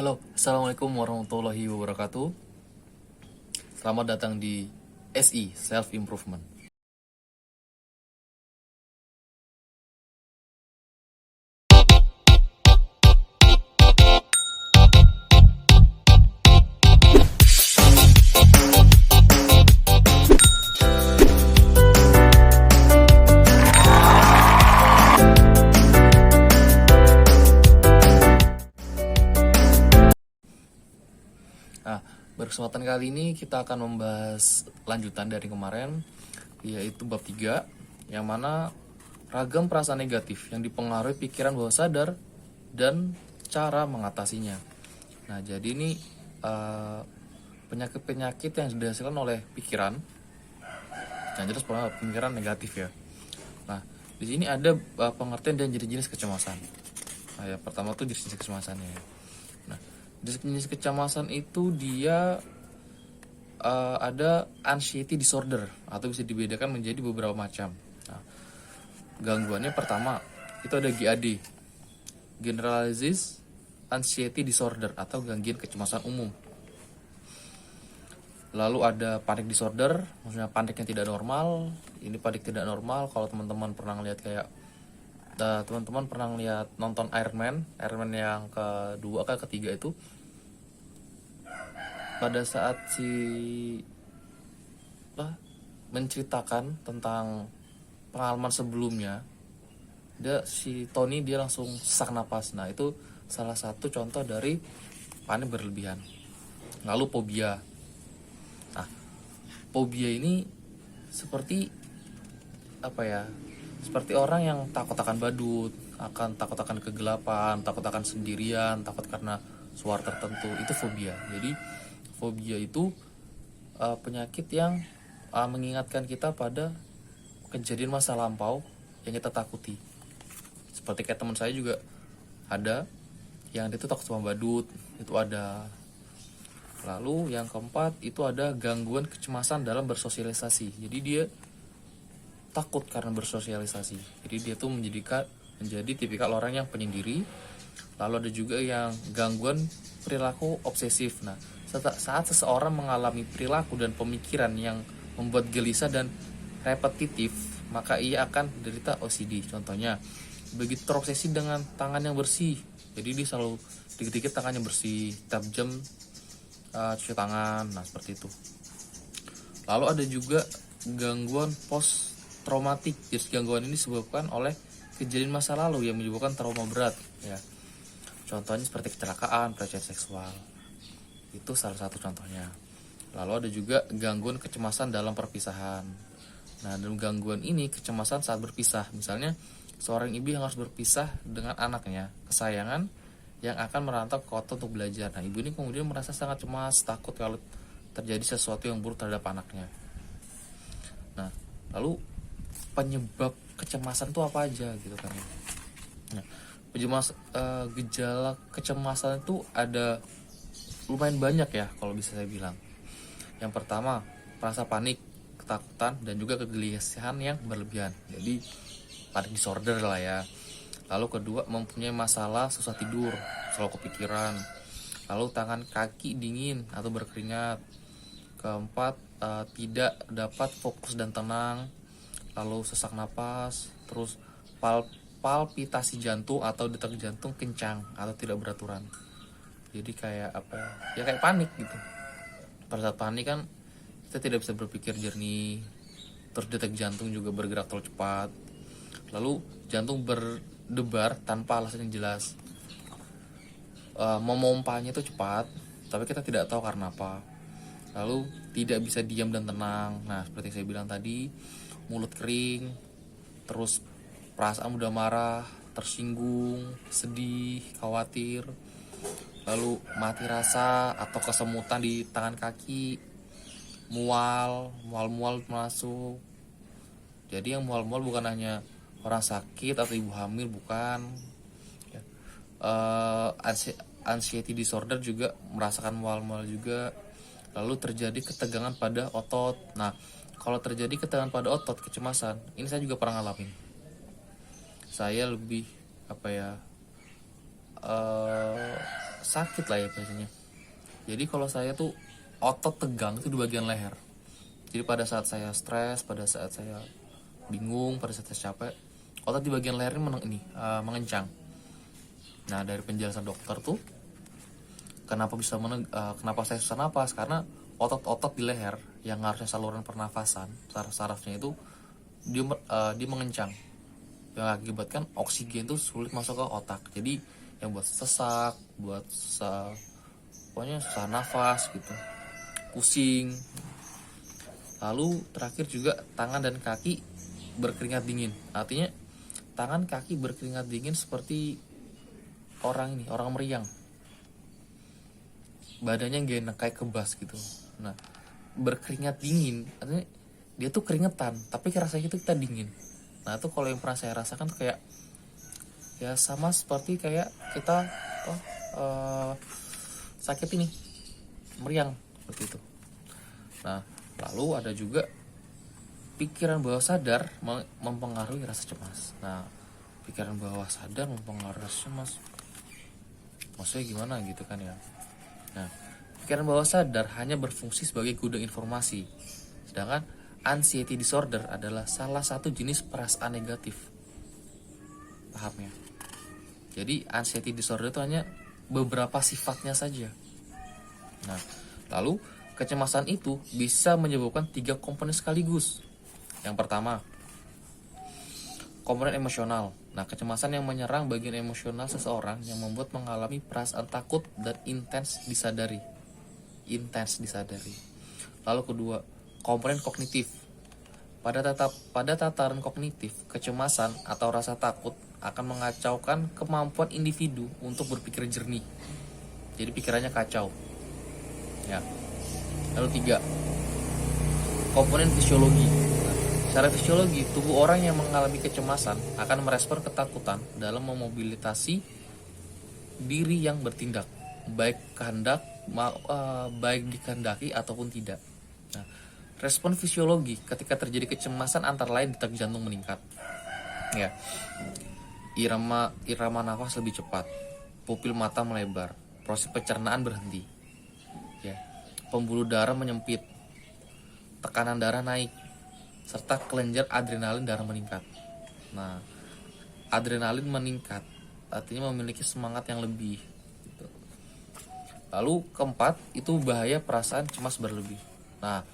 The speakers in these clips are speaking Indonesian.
Halo, Assalamualaikum warahmatullahi wabarakatuh. Selamat datang di SI, Self Improvement. Nah, berkesempatan kali ini kita akan membahas lanjutan dari kemarin, yaitu bab 3, yang mana ragam perasaan negatif yang dipengaruhi pikiran bawah sadar dan cara mengatasinya. Nah, jadi ini penyakit-penyakit yang dihasilkan oleh pikiran, yang jelas pemikiran negatif ya. Nah, di sini ada pengertian dan jenis-jenis kecemasan. Nah, yang pertama tuh jenis-jenis kecemasannya ya. Nah, jenis kecemasan itu dia ada anxiety disorder atau bisa dibedakan menjadi beberapa macam. Nah, gangguannya pertama itu ada GAD, Generalized Anxiety Disorder atau gangguan kecemasan umum. Lalu ada panic disorder, maksudnya panik yang tidak normal. Ini panik tidak normal kalau teman-teman pernah lihat kayak teman-teman pernah lihat nonton Iron Man yang kedua ke ketiga itu, pada saat menceritakan tentang pengalaman sebelumnya, si Tony dia langsung sesak napas. Nah, itu salah satu contoh dari panik berlebihan. Lalu fobia. Nah, fobia ini seperti apa ya? Seperti orang yang takut akan badut, takut akan kegelapan, takut akan sendirian, takut karena suara tertentu. Itu fobia. Jadi fobia itu penyakit yang mengingatkan kita pada kejadian masa lampau yang kita takuti. Seperti kayak teman saya juga ada yang dia tuh takut sama badut, itu ada. Lalu yang keempat itu ada gangguan kecemasan dalam bersosialisasi. Jadi dia takut karena bersosialisasi. Jadi dia tuh menjadi tipikal orang yang penyendiri. Lalu ada juga yang gangguan perilaku obsesif. Nah, saat seseorang mengalami perilaku dan pemikiran yang membuat gelisah dan repetitif, maka ia akan menderita OCD. Contohnya, begitu terobsesi dengan tangan yang bersih. Jadi dia selalu dikit-dikit tangannya bersih, setiap jam cuci tangan. Nah, seperti itu. Lalu ada juga gangguan post traumatik. Jadi gangguan ini disebabkan oleh kejadian masa lalu yang menyebabkan trauma berat ya. Contohnya seperti kecelakaan, pelecehan seksual. Itu salah satu contohnya. Lalu ada juga gangguan kecemasan dalam perpisahan. Nah, dalam gangguan ini kecemasan saat berpisah. Misalnya seorang ibu yang harus berpisah dengan anaknya kesayangan yang akan merantau ke kota untuk belajar. Nah, ibu ini kemudian merasa sangat cemas, takut kalau terjadi sesuatu yang buruk terhadap anaknya. Nah, lalu penyebab kecemasan itu apa aja gitu kan? Nah, gejala kecemasan itu ada lumayan banyak ya kalau bisa saya bilang. Yang pertama, rasa panik, ketakutan, dan juga kegelisahan yang berlebihan. Jadi panic disorder lah ya. Lalu kedua, mempunyai masalah susah tidur, selalu kepikiran. Lalu tangan kaki dingin atau berkeringat. Keempat, tidak dapat fokus dan tenang. Lalu sesak napas, terus palpitasi jantung atau detak jantung kencang atau tidak beraturan. Jadi kayak apa ya, kayak panik gitu. Pada saat panik kan kita tidak bisa berpikir jernih, terus detak jantung juga bergerak terlalu cepat, lalu jantung berdebar tanpa alasan yang jelas, memompanya itu cepat tapi kita tidak tahu karena apa. Lalu tidak bisa diam dan tenang. Nah, seperti yang saya bilang tadi, mulut kering, terus perasaan mudah marah, tersinggung, sedih, khawatir, lalu mati rasa atau kesemutan di tangan kaki, mual masuk. Jadi yang mual bukan hanya orang sakit atau ibu hamil, bukan ya. Anxiety disorder juga merasakan mual juga. Lalu terjadi ketegangan pada otot. Nah, kalau terjadi ketegangan pada otot, kecemasan, ini saya juga pernah ngalamin. Saya lebih sakit lah ya biasanya. Jadi kalau saya tuh otot tegang itu di bagian leher. Jadi pada saat saya stres, pada saat saya bingung, pada saat saya capek, otot di bagian leher ini mengencang. Nah dari penjelasan dokter tuh, kenapa saya susah napas, karena otot-otot di leher yang harusnya saluran pernafasan, saraf-sarafnya itu dia mengencang, yang mengakibatkan oksigen itu sulit masuk ke otak. Jadi yang buat sesak, pokoknya susah nafas gitu, pusing. Lalu terakhir juga tangan dan kaki berkeringat dingin. Artinya tangan kaki berkeringat dingin seperti orang meriang. Badannya gak enak, kayak kebas gitu. Nah, berkeringat dingin artinya dia tuh keringetan, tapi rasanya itu kita dingin. Nah, itu kalau yang pernah saya rasakan kayak ya sama seperti kayak kita sakit ini, meriang seperti itu. Nah, lalu ada juga pikiran bawah sadar mempengaruhi rasa cemas. Nah, pikiran bawah sadar mempengaruhi rasa cemas, maksudnya gimana gitu kan ya. Nah, pikiran bawah sadar hanya berfungsi sebagai gudang informasi, sedangkan anxiety disorder adalah salah satu jenis perasaan negatif. Paham ya? Jadi anxiety disorder itu hanya beberapa sifatnya saja. Nah, lalu kecemasan itu bisa menyebabkan 3 komponen sekaligus. Yang pertama, komponen emosional. Nah, kecemasan yang menyerang bagian emosional seseorang yang membuat mengalami perasaan takut dan intens disadari. Lalu kedua, komponen kognitif. Pada tataran kognitif, kecemasan atau rasa takut akan mengacaukan kemampuan individu untuk berpikir jernih. Jadi pikirannya kacau. Ya. Lalu 3, komponen fisiologi. Secara fisiologi, tubuh orang yang mengalami kecemasan akan merespon ketakutan dalam memobilisasi diri yang bertindak, baik dikehendaki ataupun tidak. Nah, respon fisiologi ketika terjadi kecemasan antara lain detak jantung meningkat, ya, irama nafas lebih cepat, pupil mata melebar, proses pencernaan berhenti, ya, pembuluh darah menyempit, tekanan darah naik, serta kelenjar adrenalin darah meningkat. Nah, adrenalin meningkat artinya memiliki semangat yang lebih gitu. Lalu keempat, itu bahaya perasaan cemas berlebih. Nah,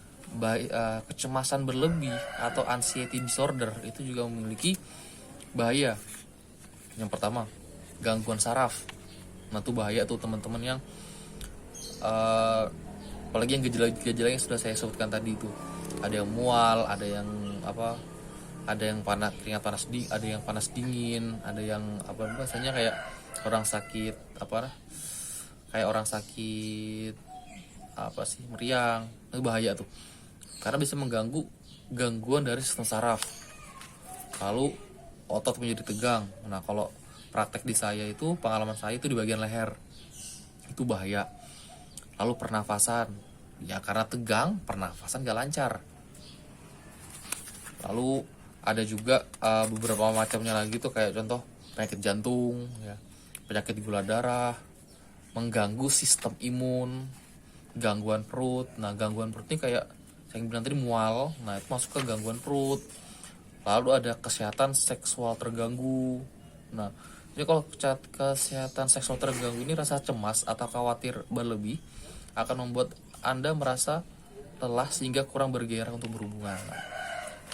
kecemasan berlebih atau anxiety disorder itu juga memiliki bahaya. Yang pertama, gangguan saraf. Nah, itu bahaya tuh teman-teman yang apalagi yang gejala yang sudah saya sebutkan tadi itu. Ada yang mual, ada yang keringat panas dingin, ada yang panas dingin, ada yang bahasanya kayak orang sakit meriang. Itu bahaya tuh, karena bisa mengganggu gangguan dari sistem saraf. Lalu otot menjadi tegang. Nah, kalau praktek di saya itu, pengalaman saya itu di bagian leher, itu bahaya. Lalu pernafasan, ya karena tegang, pernafasan gak lancar. Lalu ada juga beberapa macamnya lagi tuh, kayak contoh penyakit jantung, ya, penyakit gula darah, mengganggu sistem imun, gangguan perut. Nah, gangguan perut ini kayak saya bilang tadi mual, nah itu masuk ke gangguan perut. Lalu ada kesehatan seksual terganggu. Nah, jadi kalau kesehatan seksual terganggu ini, rasa cemas atau khawatir berlebih akan membuat Anda merasa lelah sehingga kurang bergairah untuk berhubungan.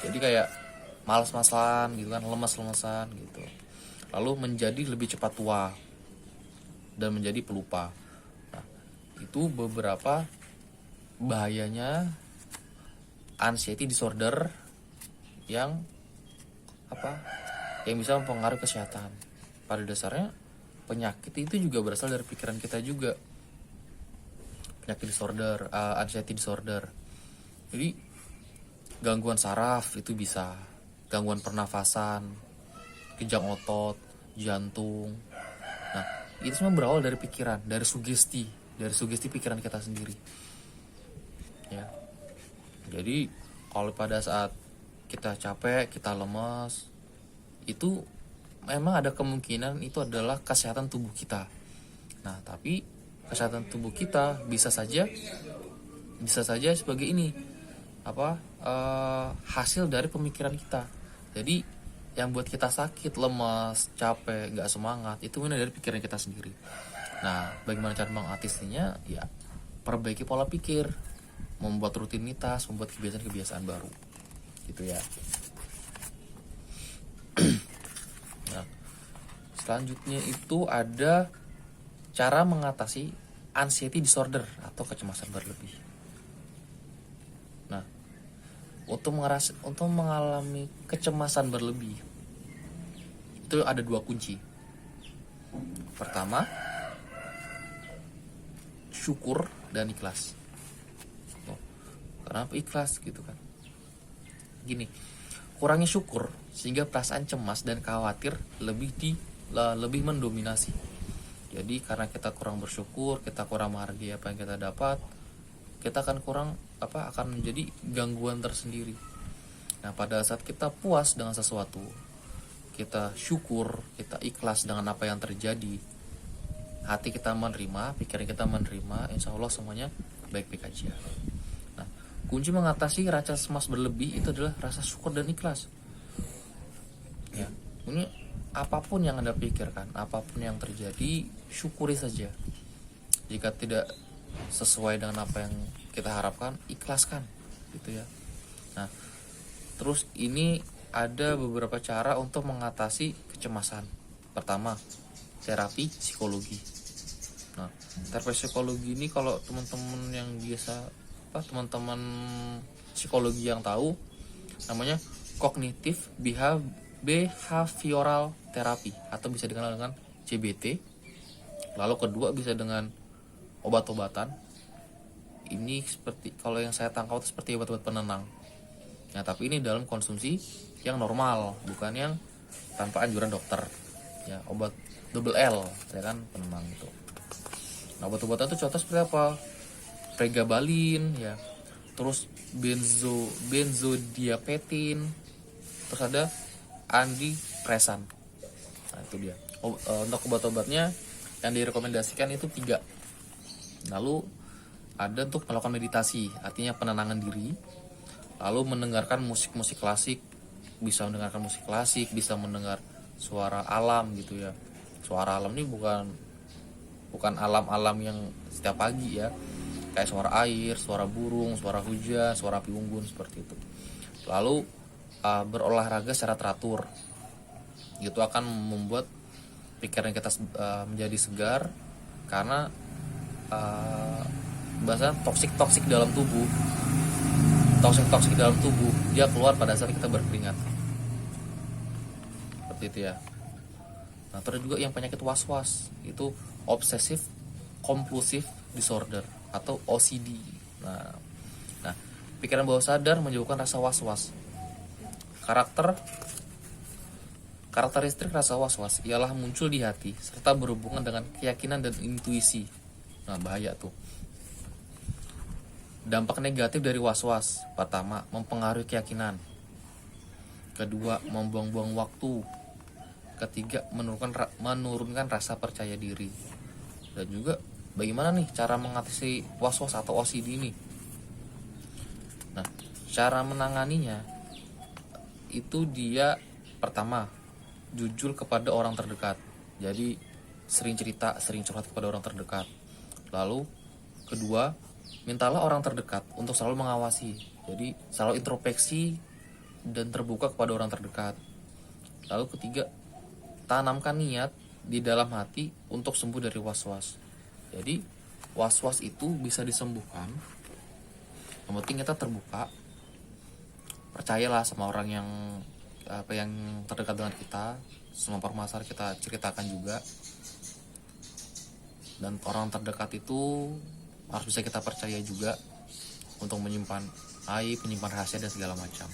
Jadi kayak malas-malasan gitu kan, lemas-lemesan gitu. Lalu menjadi lebih cepat tua dan menjadi pelupa. Nah, itu beberapa bahayanya anxiety disorder yang bisa mempengaruhi kesehatan. Pada dasarnya penyakit itu juga berasal dari pikiran kita juga. Penyakit disorder, anxiety disorder. Jadi gangguan saraf itu bisa, gangguan pernafasan, kejang otot, jantung. Nah, itu semua berawal dari pikiran, dari sugesti pikiran kita sendiri. Ya. Jadi kalau pada saat kita capek, kita lemas, itu memang ada kemungkinan itu adalah kesehatan tubuh kita. Nah, tapi kesehatan tubuh kita bisa saja sebagai ini hasil dari pemikiran kita. Jadi yang buat kita sakit, lemas, capek, nggak semangat itu dari pikiran kita sendiri. Nah, bagaimana cara mengatasinya? Ya, perbaiki pola pikir, membuat rutinitas, membuat kebiasaan-kebiasaan baru, gitu ya. Nah, selanjutnya itu ada cara mengatasi anxiety disorder atau kecemasan berlebih. Nah, untuk mengalami kecemasan berlebih itu ada 2 kunci. Pertama, syukur dan ikhlas. Kenapa ikhlas gitu kan? Gini, kurangnya syukur sehingga perasaan cemas dan khawatir lebih mendominasi. Jadi karena kita kurang bersyukur, kita kurang menghargai apa yang kita dapat, kita akan menjadi gangguan tersendiri. Nah, pada saat kita puas dengan sesuatu, kita syukur, kita ikhlas dengan apa yang terjadi, hati kita menerima, pikiran kita menerima, insya Allah semuanya baik-baik aja. Nah, kunci mengatasi rasa cemas berlebih itu adalah rasa syukur dan ikhlas. Ya, ini apapun yang Anda pikirkan, apapun yang terjadi, syukuri saja. Jika tidak sesuai dengan apa yang kita harapkan, ikhlaskan, gitu ya. Nah, terus ini ada beberapa cara untuk mengatasi kecemasan. Pertama, terapi psikologi. Nah, terapi psikologi ini kalau teman-teman yang teman-teman psikologi yang tahu, namanya cognitive behavioral therapy atau bisa dikenal dengan CBT. Lalu kedua bisa dengan obat-obatan. Ini seperti kalau yang saya tangkap itu seperti obat-obat penenang. Nah, tapi ini dalam konsumsi yang normal, bukan yang tanpa anjuran dokter. Ya, obat double L, ya kan, penenang itu. Nah, obat-obatan itu contoh seperti apa? Pregabalin, ya. Terus benzodiazepin. Terus ada antidepresan. Nah, itu dia. Untuk obat-obatnya yang direkomendasikan itu 3. Lalu ada untuk melakukan meditasi, artinya penenangan diri. Lalu mendengarkan musik-musik klasik, bisa mendengarkan musik klasik, bisa mendengar suara alam gitu ya. Suara alam ini bukan alam-alam yang setiap pagi ya, kayak suara air, suara burung, suara hujan, suara api unggun, seperti itu. Lalu berolahraga secara teratur, itu akan membuat pikiran kita menjadi segar, karena bahasa toksik dalam tubuh dia keluar pada saat kita berkeringat, seperti itu ya. Nah, terus juga yang penyakit was-was itu obsessive compulsive disorder atau OCD. Nah, pikiran bawah sadar menyebabkan rasa was-was. Karakteristik rasa was-was ialah muncul di hati serta berhubungan dengan keyakinan dan intuisi. Nah, bahaya tuh. Dampak negatif dari was-was: pertama, mempengaruhi keyakinan. Kedua, membuang-buang waktu. Ketiga, menurunkan rasa percaya diri. Dan juga bagaimana nih cara mengatasi was-was atau OCD ini? Nah, cara menanganinya itu dia pertama, jujur kepada orang terdekat. Jadi sering curhat kepada orang terdekat. Lalu kedua, mintalah orang terdekat untuk selalu mengawasi. Jadi selalu introspeksi dan terbuka kepada orang terdekat. Lalu ketiga, tanamkan niat di dalam hati untuk sembuh dari was-was. Jadi was-was itu bisa disembuhkan. Yang penting kita terbuka, percayalah sama orang yang terdekat dengan kita. Semua permasalahan kita ceritakan juga. Dan orang terdekat itu harus bisa kita percaya juga untuk menyimpan aib, menyimpan rahasia dan segala macam.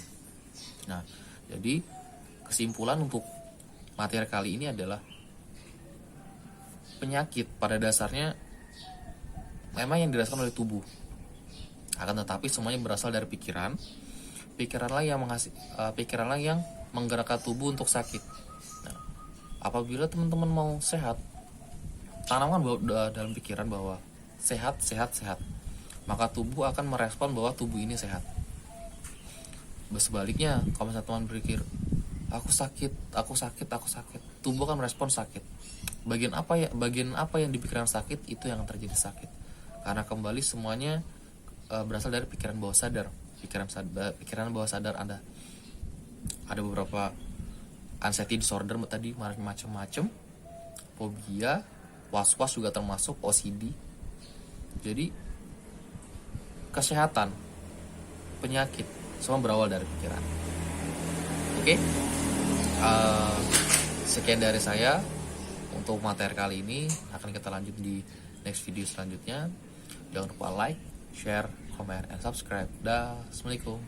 Nah, jadi kesimpulan untuk materi kali ini adalah penyakit pada dasarnya memang yang dirasakan oleh tubuh. Akan tetapi semuanya berasal dari pikiran. Pikiranlah yang menggerakkan tubuh untuk sakit. Nah, apabila teman-teman mau sehat, tanamkan dalam pikiran bahwa sehat, sehat, sehat, maka tubuh akan merespon bahwa tubuh ini sehat. Sebaliknya, kalau misalnya teman berpikir aku sakit, aku sakit, aku sakit, tubuh akan merespon sakit. Bagian apa yang di pikiran sakit, itu yang terjadi sakit. Karena kembali semuanya berasal dari pikiran bawah sadar. Pikiran bawah sadar Anda. Ada beberapa anxiety disorder tadi, macam-macam, fobia, was-was juga termasuk, OCD. Jadi kesehatan, penyakit, semua berawal dari pikiran. Oke? Sekian dari saya untuk materi kali ini. Akan kita lanjut di next video selanjutnya. Jangan lupa like, share, comment, and subscribe. Dah, assalamualaikum.